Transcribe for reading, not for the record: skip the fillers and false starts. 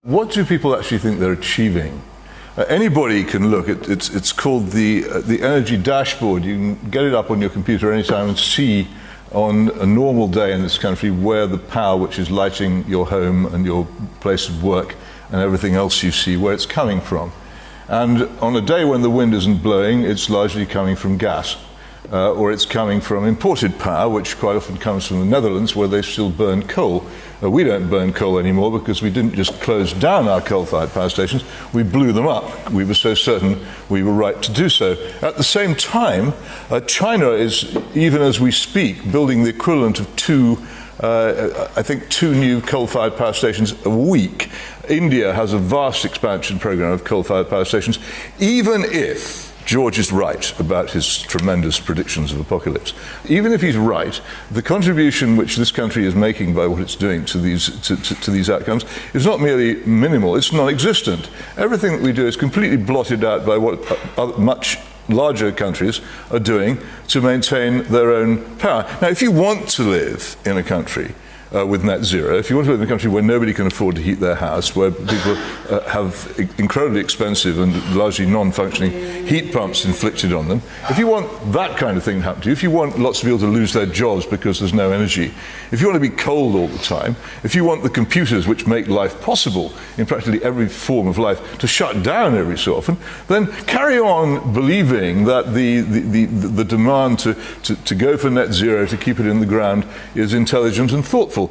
What do people actually think they're achieving? Anybody can look at it's called the energy dashboard. You can get it up on your computer anytime and see on a normal day in this country where the power which is lighting your home and your place of work and everything else you see, where it's coming from. And on a day when the wind isn't blowing, it's largely coming from gas. Or it's coming from imported power, which quite often comes from the Netherlands, where they still burn coal. We don't burn coal anymore because we didn't just close down our coal-fired power stations, we blew them up. We were so certain we were right to do so. At the same time, China is, even as we speak, building the equivalent of two new coal-fired power stations a week. India has a vast expansion program of coal-fired power stations, even if George is right about his tremendous predictions of apocalypse. Even if he's right, the contribution which this country is making by what it's doing to these outcomes is not merely minimal, it's non-existent. Everything that we do is completely blotted out by what much larger countries are doing to maintain their own power. Now, if you want to live in a country with net zero, if you want to live in a country where nobody can afford to heat their house, where people have incredibly expensive and largely non-functioning heat pumps inflicted on them, if you want that kind of thing to happen to you, if you want lots of people to lose their jobs because there's no energy, if you want to be cold all the time, if you want the computers which make life possible in practically every form of life to shut down every so often, then carry on believing that the demand to go for net zero, to keep it in the ground, is intelligent and thoughtful.